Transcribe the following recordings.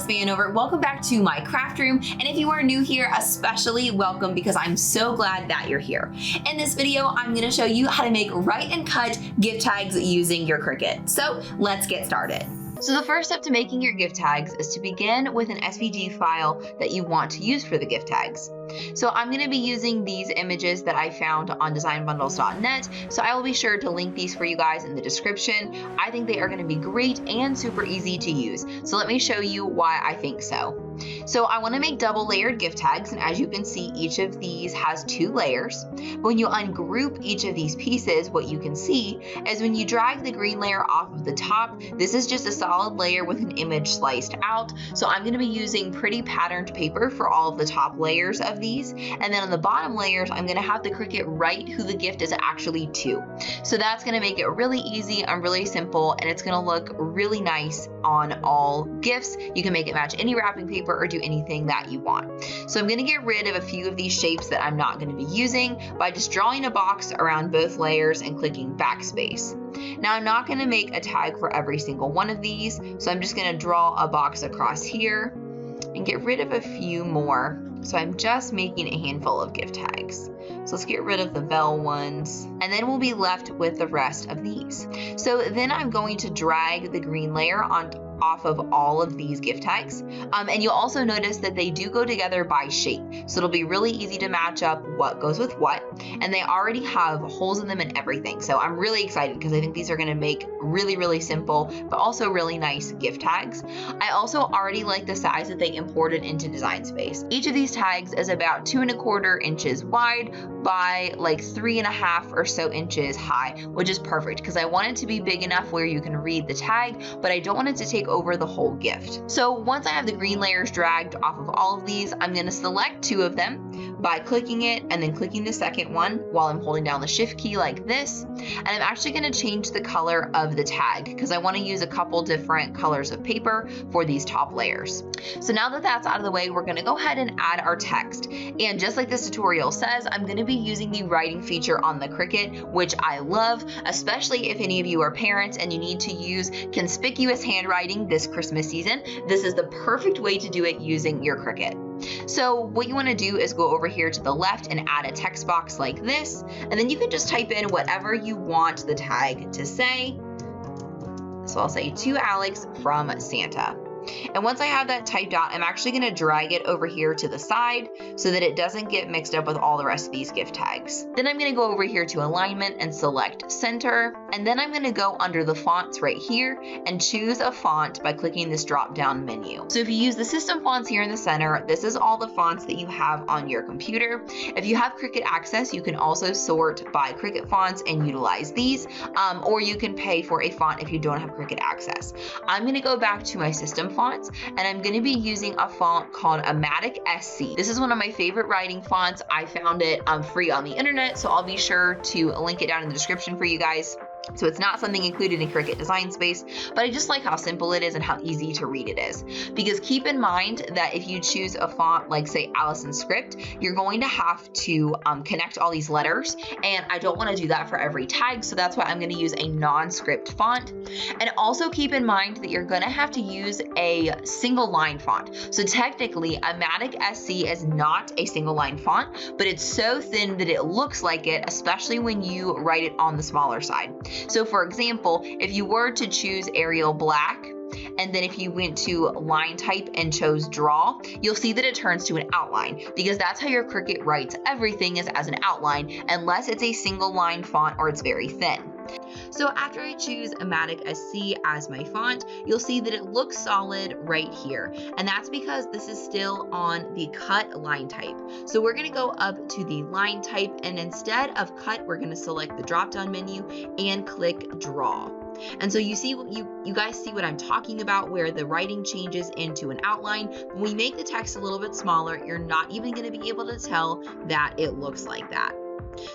Vanover. Welcome back to my craft room. And if you are new here, especially welcome because I'm so glad that you're here. In this video, I'm gonna show you how to make write and cut gift tags using your Cricut. So let's get started. So the first step to making your gift tags is to begin with an SVG file that you want to use for the gift tags. So I'm going to be using these images that I found on designbundles.net, so I will be sure to link these for you guys in the description. I think they are going to be great and super easy to use. So let me show you why I think so. So I want to make double layered gift tags, and as you can see, each of these has 2 layers. But when you ungroup each of these pieces, what you can see is when you drag the green layer off of the top, this is just a solid layer with an image sliced out. So I'm going to be using pretty patterned paper for all of the top layers of these. And then on the bottom layers, I'm going to have the Cricut write who the gift is actually to. So that's going to make it really easy and really simple, and it's going to look really nice on all gifts. You can make it match any wrapping paper or do anything that you want. So I'm going to get rid of a few of these shapes that I'm not going to be using by just drawing a box around both layers and clicking backspace. Now I'm not going to make a tag for every single one of these, so I'm just going to draw a box across here and get rid of a few more. So I'm just making a handful of gift tags. So let's get rid of the Bell ones, and then we'll be left with the rest of these. So then I'm going to drag the green layer off of all of these gift tags. And you'll also notice that they do go together by shape. So it'll be really easy to match up what goes with what. And they already have holes in them and everything. So I'm really excited because I think these are gonna make really, really simple, but also really nice gift tags. I also already like the size that they imported into Design Space. Each of these tags is about 2¼ inches wide by like 3½ or so inches high, which is perfect because I want it to be big enough where you can read the tag, but I don't want it to take over the whole gift. So once I have the green layers dragged off of all of these, I'm going to select 2 of them by clicking it and then clicking the second one while I'm holding down the shift key like this. And I'm actually going to change the color of the tag because I want to use a couple different colors of paper for these top layers. So now that that's out of the way, we're going to go ahead and add our text. And just like this tutorial says, I'm going to be using the writing feature on the Cricut, which I love, especially if any of you are parents and you need to use conspicuous handwriting this Christmas season. This is the perfect way to do it using your Cricut. So what you want to do is go over here to the left and add a text box like this, and then you can just type in whatever you want the tag to say. So I'll say to Alex from Santa. And once I have that typed out, I'm actually going to drag it over here to the side so that it doesn't get mixed up with all the rest of these gift tags. Then I'm going to go over here to alignment and select center. And then I'm going to go under the fonts right here and choose a font by clicking this drop down menu. So if you use the system fonts here in the center, this is all the fonts that you have on your computer. If you have Cricut Access, you can also sort by Cricut fonts and utilize these, or you can pay for a font if you don't have Cricut Access. I'm going to go back to my system fonts, and I'm going to be using a font called Amatic SC. This is one of my favorite writing fonts. I found it free on the internet, so I'll be sure to link it down in the description for you guys. So it's not something included in Cricut Design Space, but I just like how simple it is and how easy to read it is. Because keep in mind that if you choose a font like say Allison Script, you're going to have to connect all these letters, and I don't want to do that for every tag, so that's why I'm going to use a non-script font. And also keep in mind that you're going to have to use a single line font. So technically, Amatic SC is not a single line font, but it's so thin that it looks like it, especially when you write it on the smaller side. So for example, if you were to choose Arial Black, and then if you went to line type and chose draw, you'll see that it turns to an outline because that's how your Cricut writes everything is as an outline, unless it's a single line font or it's very thin. So after I choose Amatic SC as my font, you'll see that it looks solid right here. And that's because this is still on the cut line type. So we're gonna go up to the line type, and instead of cut, we're gonna select the drop down menu and click draw. And so you see, you guys see what I'm talking about, where the writing changes into an outline. When we make the text a little bit smaller, you're not even gonna be able to tell that it looks like that.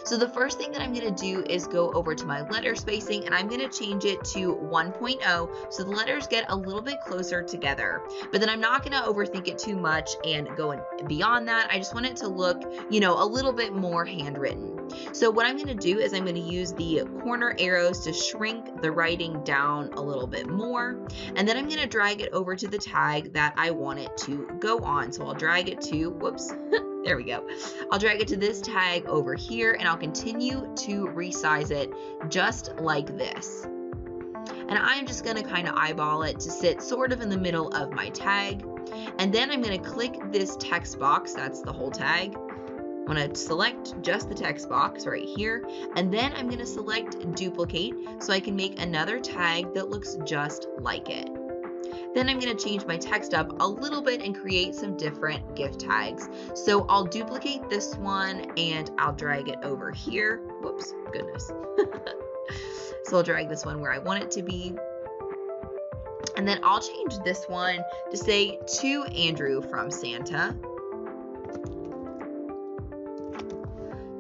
So the first thing that I'm going to do is go over to my letter spacing, and I'm going to change it to 1.0 so the letters get a little bit closer together. But then I'm not going to overthink it too much and go beyond that. I just want it to look, a little bit more handwritten. So what I'm going to do is I'm going to use the corner arrows to shrink the writing down a little bit more. And then I'm going to drag it over to the tag that I want it to go on. So I'll drag it to, whoops, there we go. I'll drag it to this tag over here, and I'll continue to resize it just like this. And I'm just going to kind of eyeball it to sit sort of in the middle of my tag. And then I'm going to click this text box, that's the whole tag. I'm going to select just the text box right here, and then I'm going to select duplicate so I can make another tag that looks just like it. Then I'm going to change my text up a little bit and create some different gift tags. So I'll duplicate this one and I'll drag it over here. Whoops, goodness. So I'll drag this one where I want it to be. And then I'll change this one to say to Andrew from Santa,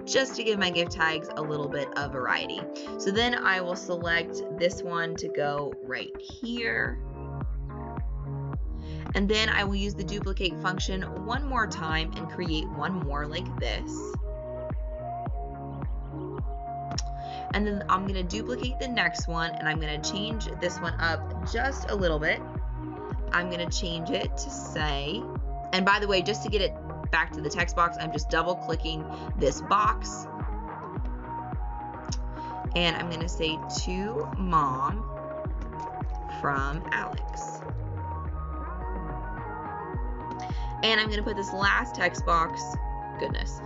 just to give my gift tags a little bit of variety. So then I will select this one to go right here. And then I will use the duplicate function one more time and create one more like this. And then I'm going to duplicate the next one, and I'm going to change this one up just a little bit. I'm going to change it to say, and by the way, just to get it back to the text box, I'm just double clicking this box. And I'm going to say to Mom from Alex. And I'm going to put this last text box, goodness.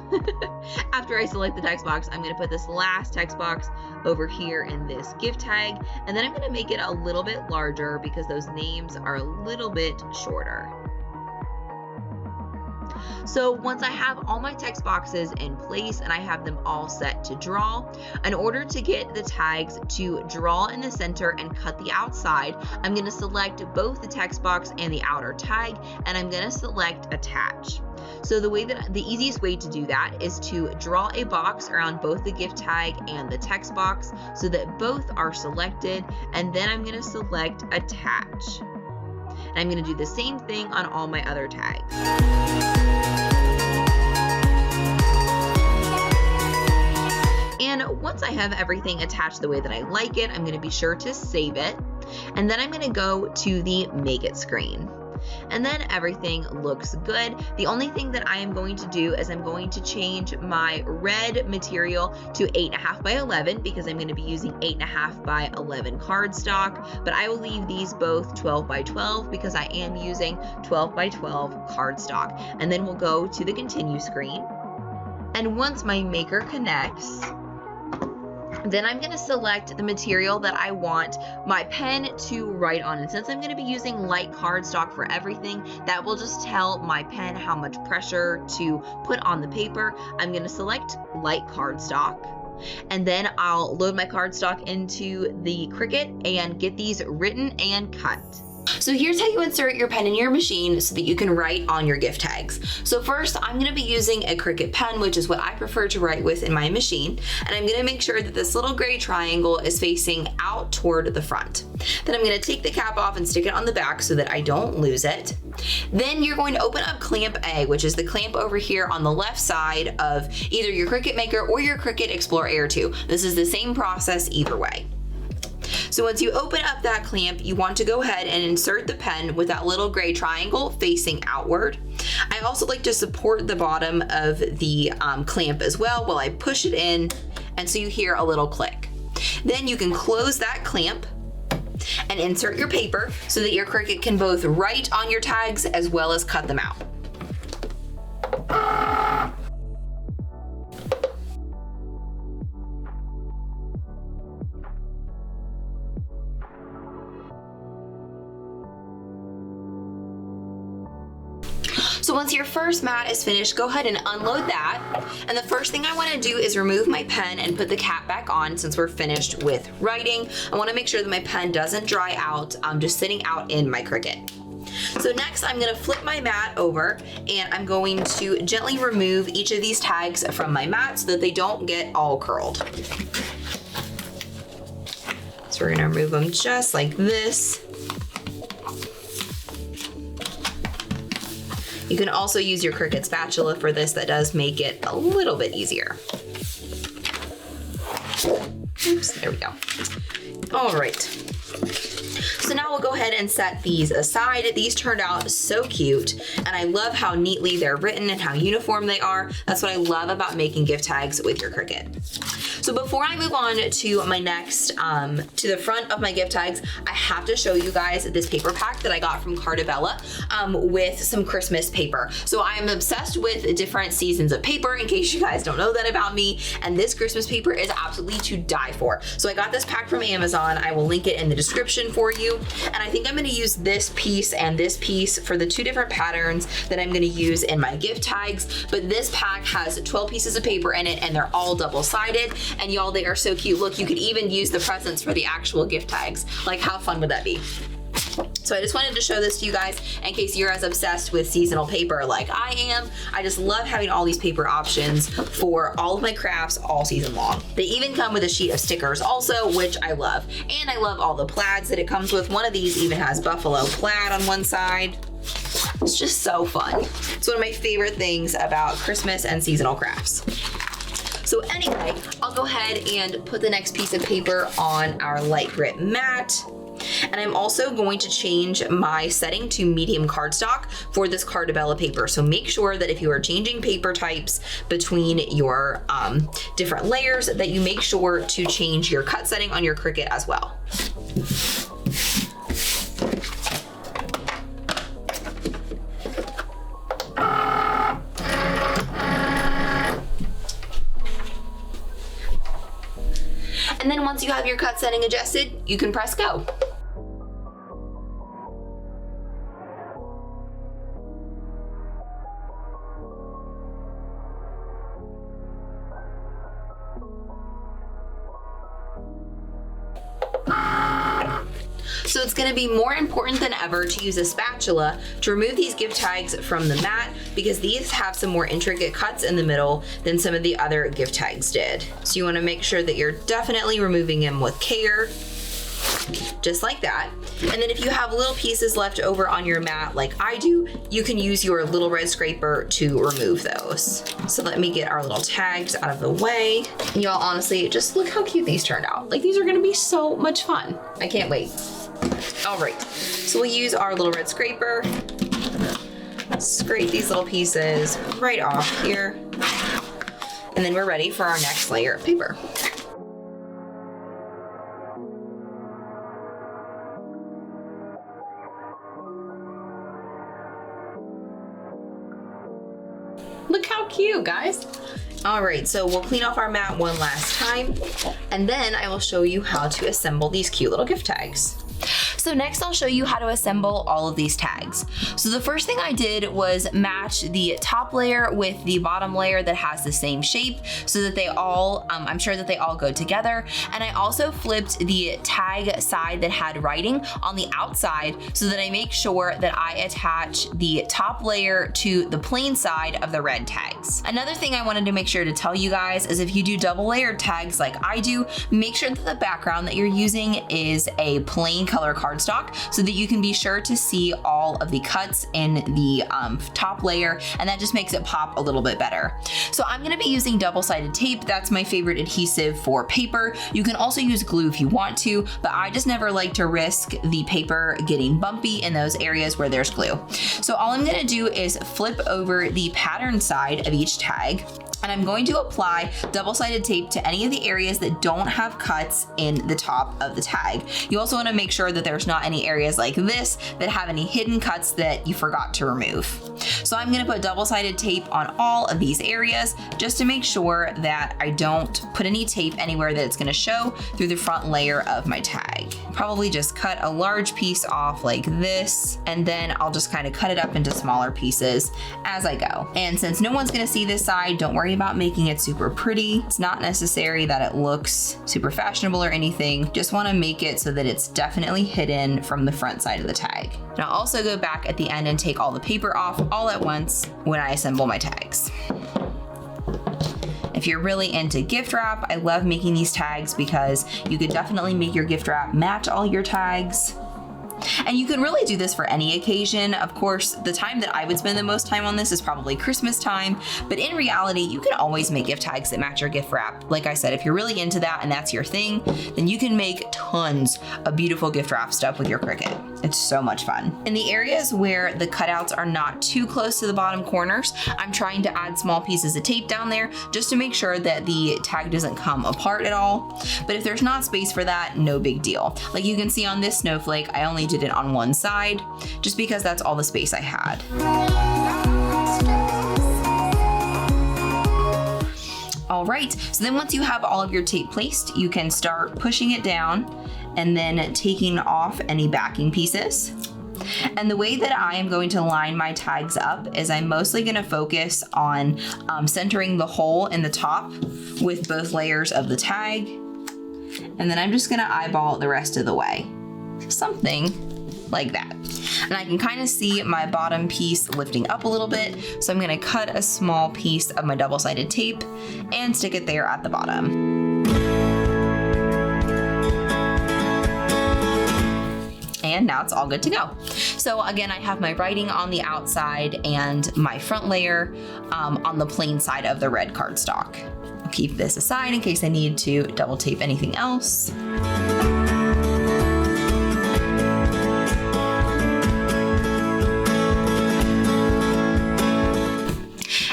After I select the text box, I'm going to put this last text box over here in this gift tag. And then I'm going to make it a little bit larger because those names are a little bit shorter. So once I have all my text boxes in place and I have them all set to draw, in order to get the tags to draw in the center and cut the outside, I'm going to select both the text box and the outer tag, and I'm going to select attach. So the easiest way to do that is to draw a box around both the gift tag and the text box so that both are selected, and then I'm going to select attach. And I'm going to do the same thing on all my other tags. And once I have everything attached the way that I like it, I'm going to be sure to save it. And then I'm going to go to the Make It screen. And then everything looks good. The only thing that I am going to do is I'm going to change my red material to 8.5 by 11 because I'm going to be using 8.5 by 11 cardstock, but I will leave these both 12 by 12 because I am using 12 by 12 cardstock. And then we'll go to the Continue screen. And once my maker connects, then I'm going to select the material that I want my pen to write on. And since I'm going to be using light cardstock for everything, that will just tell my pen how much pressure to put on the paper. I'm going to select light cardstock. And then I'll load my cardstock into the Cricut and get these written and cut. So here's how you insert your pen in your machine so that you can write on your gift tags. So first, I'm going to be using a Cricut Pen, which is what I prefer to write with in my machine. And I'm going to make sure that this little gray triangle is facing out toward the front. Then I'm going to take the cap off and stick it on the back so that I don't lose it. Then you're going to open up clamp A, which is the clamp over here on the left side of either your Cricut Maker or your Cricut Explorer Air 2. This is the same process either way. So once you open up that clamp, you want to go ahead and insert the pen with that little gray triangle facing outward. I also like to support the bottom of the clamp as well while I push it in, and so you hear a little click. Then you can close that clamp and insert your paper so that your Cricut can both write on your tags as well as cut them out. So once your first mat is finished, go ahead and unload that. And the first thing I want to do is remove my pen and put the cap back on since we're finished with writing. I want to make sure that my pen doesn't dry out, just sitting out in my Cricut. So next I'm gonna flip my mat over and I'm going to gently remove each of these tags from my mat so that they don't get all curled. So we're gonna remove them just like this. You can also use your Cricut spatula for this. That does make it a little bit easier. Oops, there we go. All right. So now we'll go ahead and set these aside. These turned out so cute, and I love how neatly they're written and how uniform they are. That's what I love about making gift tags with your Cricut. So before I move on to my next, to the front of my gift tags, I have to show you guys this paper pack that I got from Cartabella with some Christmas paper. So I am obsessed with different seasons of paper, in case you guys don't know that about me, and this Christmas paper is absolutely to die for. So I got this pack from Amazon. I will link it in the description for you, and I think I'm gonna use this piece and this piece for the two different patterns that I'm gonna use in my gift tags, but this pack has 12 pieces of paper in it, and they're all double-sided. And y'all, they are so cute. Look, you could even use the presents for the actual gift tags. Like, how fun would that be? So I just wanted to show this to you guys in case you're as obsessed with seasonal paper like I am. I just love having all these paper options for all of my crafts all season long. They even come with a sheet of stickers also, which I love. And I love all the plaids that it comes with. One of these even has buffalo plaid on one side. It's just so fun. It's one of my favorite things about Christmas and seasonal crafts. So anyway, I'll go ahead and put the next piece of paper on our light grit mat. And I'm also going to change my setting to medium cardstock for this Cartabella paper. So make sure that if you are changing paper types between your different layers, that you make sure to change your cut setting on your Cricut as well. And then once you have your cut setting adjusted, you can press go. So it's gonna be more important than ever to use a spatula to remove these gift tags from the mat, because these have some more intricate cuts in the middle than some of the other gift tags did. So you wanna make sure that you're definitely removing them with care, just like that. And then if you have little pieces left over on your mat like I do, you can use your little red scraper to remove those. So let me get our little tags out of the way. And y'all, honestly, just look how cute these turned out. Like, these are gonna be so much fun. I can't wait. All right, so we'll use our little red scraper, scrape these little pieces right off here, and then we're ready for our next layer of paper. Look how cute, guys. All right, so we'll clean off our mat one last time, and then I will show you how to assemble these cute little gift tags. So next I'll show you how to assemble all of these tags. So the first thing I did was match the top layer with the bottom layer that has the same shape so that they all, I'm sure that they all go together. And I also flipped the tag side that had writing on the outside so that I make sure that I attach the top layer to the plain side of the red tags. Another thing I wanted to make sure to tell you guys is if you do double layered tags like I do, make sure that the background that you're using is a plain color cardstock so that you can be sure to see all of the cuts in the top layer, and that just makes it pop a little bit better. So I'm gonna be using double-sided tape. That's my favorite adhesive for paper. You can also use glue if you want to, but I just never like to risk the paper getting bumpy in those areas where there's glue. So all I'm gonna do is flip over the pattern side of each tag, and I'm going to apply double-sided tape to any of the areas that don't have cuts in the top of the tag. You also wanna make sure that there's not any areas like this that have any hidden cuts that you forgot to remove. So I'm gonna put double-sided tape on all of these areas just to make sure that I don't put any tape anywhere that it's gonna show through the front layer of my tag. probably just cut a large piece off like this, and then I'll just kind of cut it up into smaller pieces as I go. And since no one's gonna see this side, don't worry about making it super pretty. It's not necessary that it looks super fashionable or anything. Just wanna make it so that it's definitely hidden from the front side of the tag. And I'll also go back at the end and take all the paper off all at once when I assemble my tags. If you're really into gift wrap, I love making these tags because you could definitely make your gift wrap match all your tags. And you can really do this for any occasion. Of course, the time that I would spend the most time on this is probably Christmas time, but in reality, you can always make gift tags that match your gift wrap. Like I said, if you're really into that and that's your thing, then you can make tons of beautiful gift wrap stuff with your Cricut. It's so much fun. In the areas where the cutouts are not too close to the bottom corners, I'm trying to add small pieces of tape down there just to make sure that the tag doesn't come apart at all. But if there's not space for that, no big deal. Like you can see on this snowflake, I only did it on one side just because that's all the space I had. All right, so then once you have all of your tape placed, you can start pushing it down and then taking off any backing pieces. And the way that I am going to line my tags up is I'm mostly gonna focus on centering the hole in the top with both layers of the tag. And then I'm just gonna eyeball it the rest of the way. Something like that. And I can kind of see my bottom piece lifting up a little bit. So I'm gonna cut a small piece of my double-sided tape and stick it there at the bottom. And now it's all good to go. So again, I have my writing on the outside and my front layer on the plain side of the red cardstock. I'll keep this aside in case I need to double tape anything else.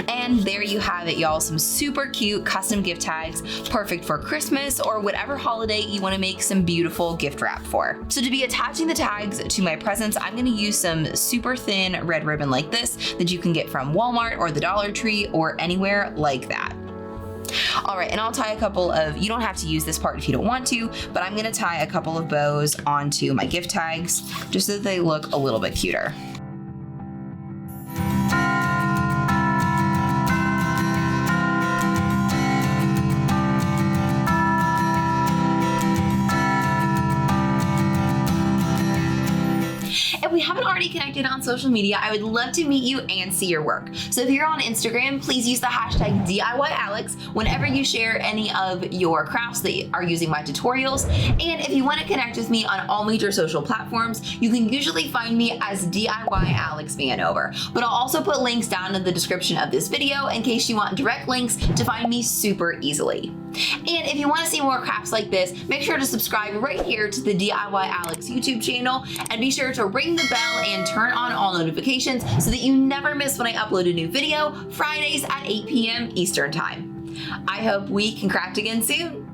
And there you have it, y'all. Some super cute custom gift tags, perfect for Christmas or whatever holiday you want to make some beautiful gift wrap for. So to be attaching the tags to my presents, I'm going to use some super thin red ribbon like this that you can get from Walmart or the Dollar Tree or anywhere like that. All right, and I'll tie a couple of, you don't have to use this part if you don't want to, but I'm going to tie a couple of bows onto my gift tags just so that they look a little bit cuter. If we haven't already connected on social media, I would love to meet you and see your work. So if you're on Instagram, please use the hashtag DIYAlex whenever you share any of your crafts that are using my tutorials. And if you want to connect with me on all major social platforms, you can usually find me as DIYAlex Vanover. But I'll also put links down in the description of this video in case you want direct links to find me super easily. And if you want to see more crafts like this, make sure to subscribe right here to the DIYAlex YouTube channel and be sure to ring the bell and turn on all notifications so that you never miss when I upload a new video Fridays at 8 p.m. Eastern Time. I hope we can craft again soon.